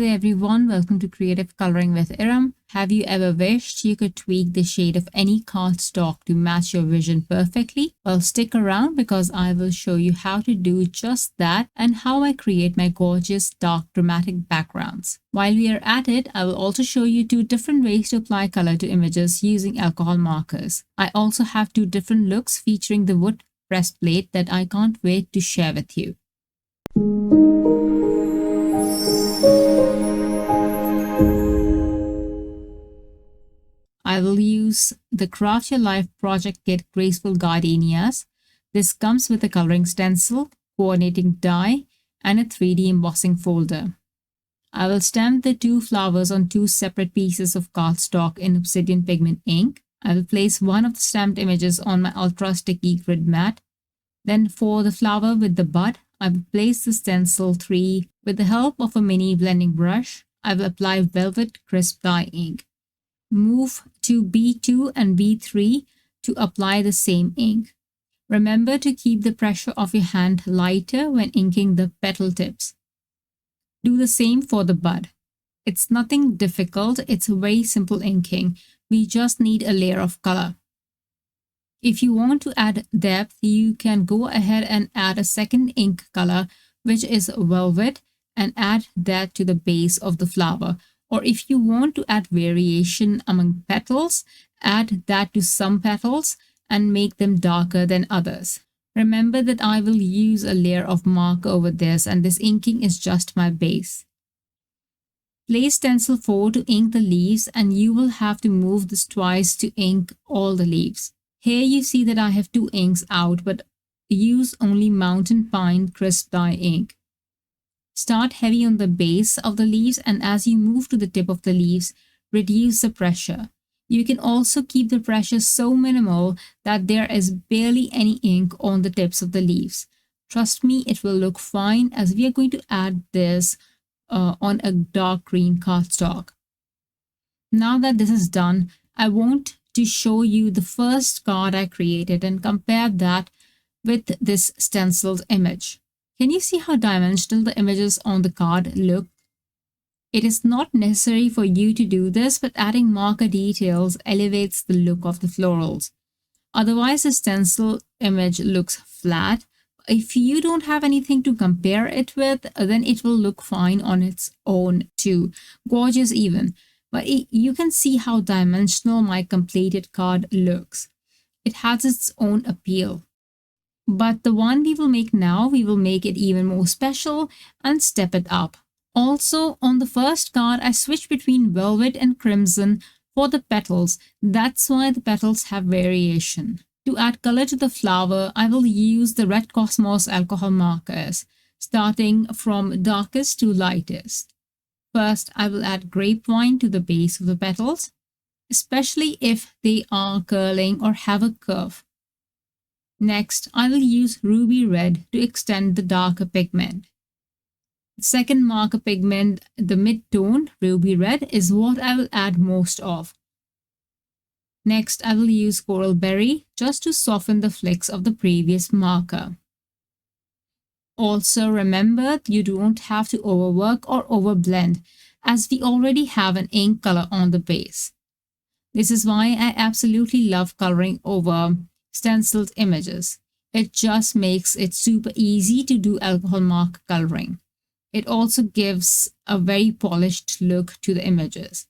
there everyone, welcome to Creative Coloring with Erum. Have you ever wished you could tweak the shade of any cardstock to match your vision perfectly? Well, stick around because I will show you how to do just that and how I create my gorgeous dark dramatic backgrounds. While we are at it, I will also show you 2 different ways to apply color to images using alcohol markers. I also have 2 different looks featuring the wood breastplate that I can't wait to share with you. I will use the Craft Your Life project kit Graceful Gardenias. This comes with a coloring stencil, coordinating die, and a 3D embossing folder. I will stamp the 2 flowers on 2 separate pieces of cardstock in Obsidian Pigment Ink. I will place one of the stamped images on my ultra sticky grid mat. Then for the flower with the bud, I will place the stencil 3 with the help of a mini blending brush. I will apply velvet crisp dye ink. Move to B2 and B3 to apply the same ink. Remember to keep the pressure of your hand lighter when inking the petal tips. Do the same for the bud. It's nothing difficult, it's very simple inking. We just need a layer of color. If you want to add depth, you can go ahead and add a second ink color, which is velvet, and add that to the base of the flower. Or if you want to add variation among petals, add that to some petals and make them darker than others. Remember that I will use a layer of marker over this, and this inking is just my base. Place stencil 4 to ink the leaves, and you will have to move this twice to ink all the leaves. Here you see that I have 2 inks out, but use only Mountain Pine Crisp Dye ink. Start heavy on the base of the leaves, and as you move to the tip of the leaves, reduce the pressure. You can also keep the pressure so minimal that there is barely any ink on the tips of the leaves. Trust me, it will look fine as we are going to add this on a dark green cardstock. Now that this is done, I want to show you the first card I created and compare that with this stenciled image. Can you see how dimensional the images on the card look? It is not necessary for you to do this, but adding marker details elevates the look of the florals. Otherwise, the stencil image looks flat. If you don't have anything to compare it with, then it will look fine on its own too. Gorgeous even. But you can see how dimensional my completed card looks. It has its own appeal. But the one we will make now, we will make it even more special and step it up. Also, on the first card, I switched between velvet and crimson for the petals. That's why the petals have variation. To add color to the flower, I will use the Red Cosmos alcohol markers, starting from darkest to lightest. First, I will add grapevine to the base of the petals, especially if they are curling or have a curve. Next, I will use ruby red to extend the darker pigment. The second marker pigment, the mid-tone ruby red, is what I will add most of. Next, I will use coral berry just to soften the flicks of the previous marker. Also remember, you don't have to overwork or overblend, as we already have an ink color on the base. This is why I absolutely love coloring over stenciled images. It just makes it super easy to do alcohol mark coloring. It also gives a very polished look to the images.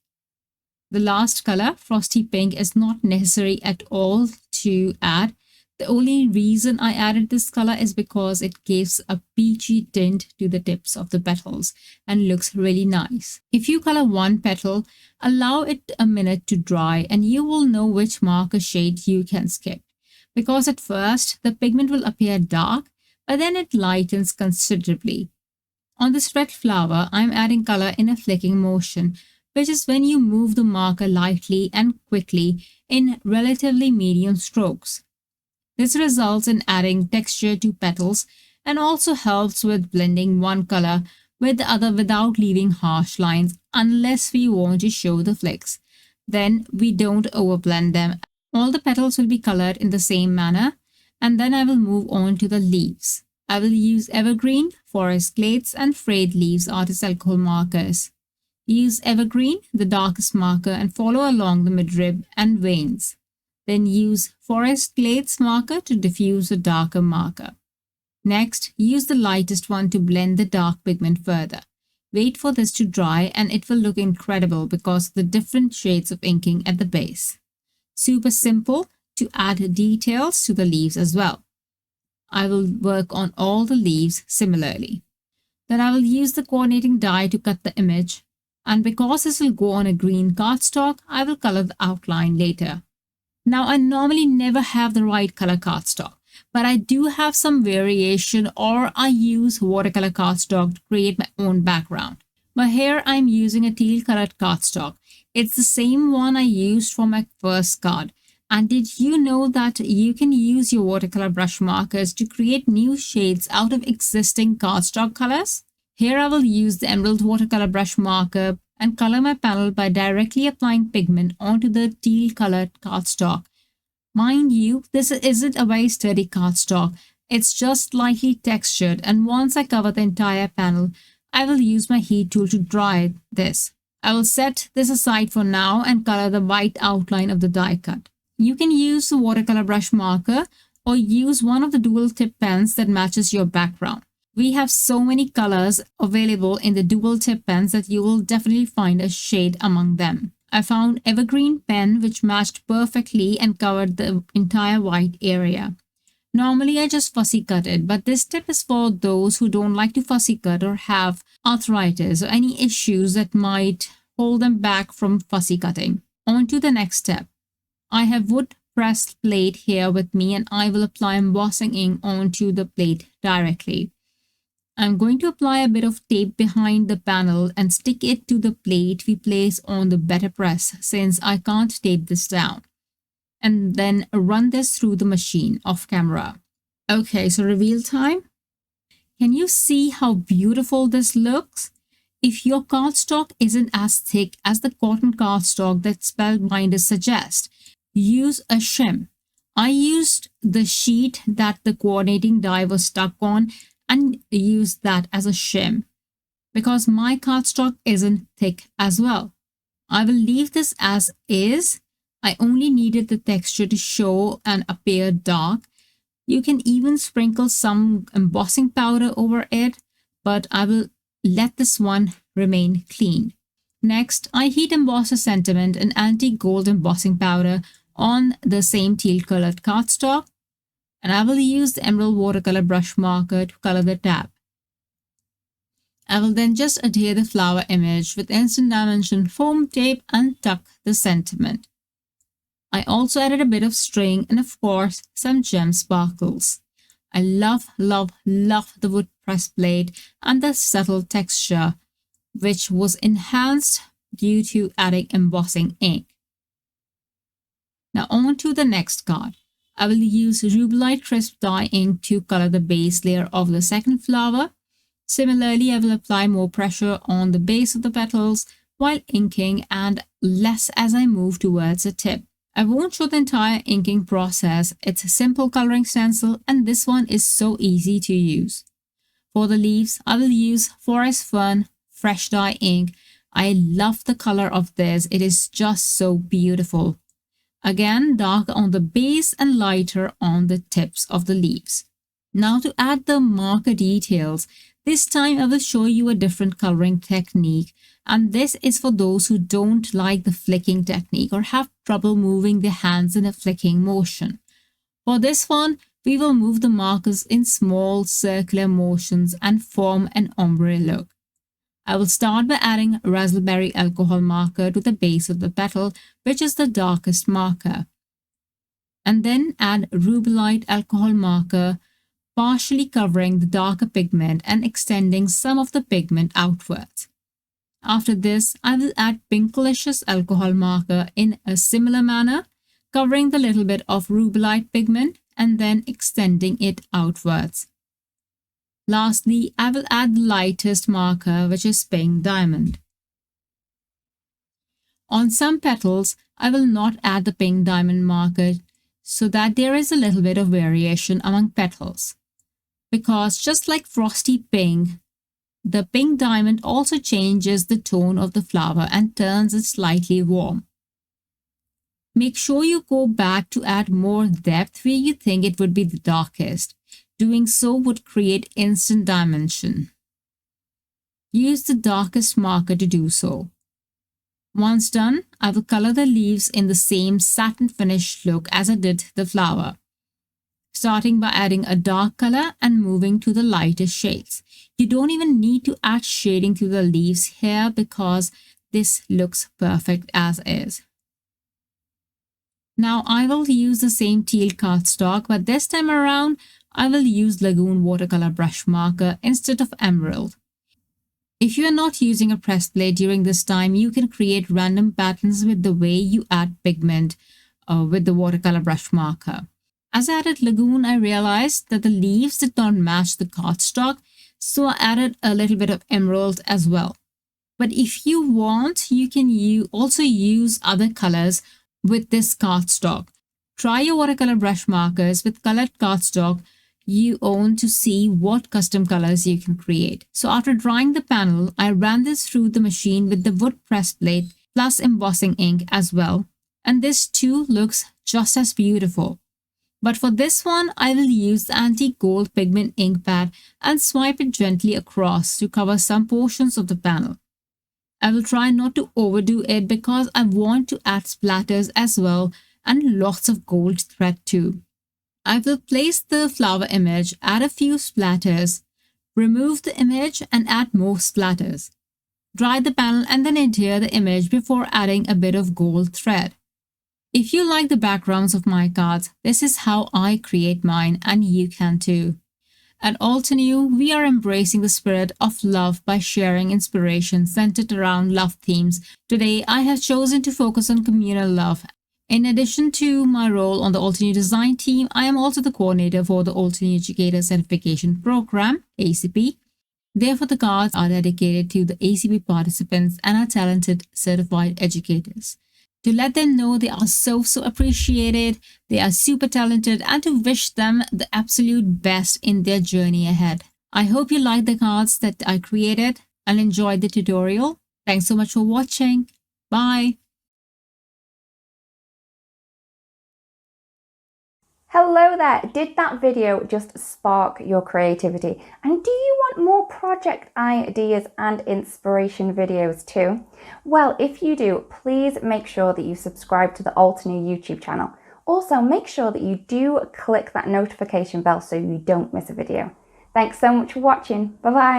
The last color, Frosty Pink, is not necessary at all to add. The only reason I added this color is because it gives a peachy tint to the tips of the petals and looks really nice. If you color one petal, allow it a minute to dry and you will know which marker shade you can skip. Because at first, the pigment will appear dark, but then it lightens considerably. On this red flower, I'm adding color in a flicking motion, which is when you move the marker lightly and quickly in relatively medium strokes. This results in adding texture to petals and also helps with blending one color with the other without leaving harsh lines unless we want to show the flicks. Then we don't overblend them. All the petals will be colored in the same manner, and then I will move on to the leaves. I will use evergreen, forest glades, and frayed leaves artist alcohol markers. Use Evergreen, the darkest marker, and follow along the midrib and veins. Then use Forest Glades marker to diffuse the darker marker. Next, use the lightest one to blend the dark pigment further. Wait for this to dry and it will look incredible because of the different shades of inking at the base. Super simple to add details to the leaves as well. I will work on all the leaves similarly. Then I will use the coordinating die to cut the image, and because this will go on a green cardstock, I will color the outline later. Now I normally never have the right color cardstock, but I do have some variation, or I use watercolor cardstock to create my own background. But here I'm using a teal colored cardstock. It's the same one I used for my first card. And did you know that you can use your watercolor brush markers to create new shades out of existing cardstock colors? Here I will use the emerald watercolor brush marker and color my panel by directly applying pigment onto the teal colored cardstock. Mind you, this isn't a very sturdy cardstock. It's just lightly textured, and once I cover the entire panel, I will use my heat tool to dry this. I will set this aside for now and color the white outline of the die cut. You can use the watercolor brush marker or use one of the dual tip pens that matches your background. We have so many colors available in the dual tip pens that you will definitely find a shade among them. I found Evergreen pen which matched perfectly and covered the entire white area. Normally I just fussy cut it, but this tip is for those who don't like to fussy cut or have arthritis or any issues that might hold them back from fussy cutting. On to the next step. I have wood pressed plate here with me and I will apply embossing ink onto the plate directly. I'm going to apply a bit of tape behind the panel and stick it to the plate we place on the better press since I can't tape this down. And then run this through the machine off camera. Okay, so reveal time. Can you see how beautiful this looks? If your cardstock isn't as thick as the cotton cardstock that Spellbinders suggest, use a shim. I used the sheet that the coordinating die was stuck on and used that as a shim because my cardstock isn't thick as well. I will leave this as is. I only needed the texture to show and appear dark. You can even sprinkle some embossing powder over it, but I will let this one remain clean. Next, I heat emboss a sentiment and antique gold embossing powder on the same teal colored cardstock, and I will use the emerald watercolor brush marker to color the tab. I will then just adhere the flower image with instant dimension foam tape and tuck the sentiment. I also added a bit of string and of course some gem sparkles. I love the wood press blade and the subtle texture, which was enhanced due to adding embossing ink. Now on to the next card. I will use Rubelite Crisp dye ink to color the base layer of the second flower. Similarly, I will apply more pressure on the base of the petals while inking and less as I move towards the tip. I won't show the entire inking process. It's a simple coloring stencil and this one is so easy to use. For the leaves, I will use Forest Fern Fresh Dye ink. I love the color of this. It is just so beautiful. Again, darker on the base and lighter on the tips of the leaves. Now to add the marker details, this time I will show you a different coloring technique, and this is for those who don't like the flicking technique or have trouble moving their hands in a flicking motion. For this one, we will move the markers in small circular motions and form an ombre look. I will start by adding raspberry alcohol marker to the base of the petal, which is the darkest marker. And then add Rubelite alcohol marker, partially covering the darker pigment and extending some of the pigment outwards. After this, I will add Pinkalicious alcohol marker in a similar manner, covering the little bit of Rubelite pigment and then extending it outwards. Lastly, I will add the lightest marker, which is Pink Diamond. On some petals, I will not add the Pink Diamond marker so that there is a little bit of variation among petals. Because just like Frosty Pink, The pink diamond also changes the tone of the flower and turns it slightly warm. Make sure you go back to add more depth where you think it would be the darkest. Doing so would create instant dimension. Use the darkest marker to do so. Once done, I will color the leaves in the same satin finish look as I did the flower, starting by adding a dark color and moving to the lightest shades. You don't even need to add shading to the leaves here because this looks perfect as is. Now I will use the same teal cardstock, but this time around I will use Lagoon watercolor brush marker instead of emerald. If you are not using a pressed plate during this time, you can create random patterns with the way you add pigment with the watercolor brush marker. As I added Lagoon, I realized that the leaves did not match the cardstock, so I added a little bit of emerald as well. But if you want, you can also use other colors with this cardstock. Try your watercolor brush markers with colored cardstock you own to see what custom colors you can create. So after drying the panel, I ran this through the machine with the wood press plate plus embossing ink as well. And this too looks just as beautiful. But for this one, I will use the antique gold pigment ink pad and swipe it gently across to cover some portions of the panel. I will try not to overdo it because I want to add splatters as well and lots of gold thread too. I will place the flower image, add a few splatters, remove the image and add more splatters. Dry the panel and then adhere the image before adding a bit of gold thread. If you like the backgrounds of my cards, this is how I create mine and you can too. At Altenew, we are embracing the spirit of love by sharing inspiration centered around love themes. Today, I have chosen to focus on communal love. In addition to my role on the Altenew design team, I am also the coordinator for the Altenew Educator Certification Program, ACP. Therefore, the cards are dedicated to the ACP participants and our talented certified educators. To let them know they are so appreciated, they are super talented, and to wish them the absolute best in their journey ahead. I hope you liked the cards that I created and enjoyed the tutorial. Thanks so much for watching. Bye. Hello there! Did that video just spark your creativity? And do you want more project ideas and inspiration videos too? Well, if you do, please make sure that you subscribe to the Altenew YouTube channel. Also, make sure that you do click that notification bell so you don't miss a video. Thanks so much for watching. Bye bye!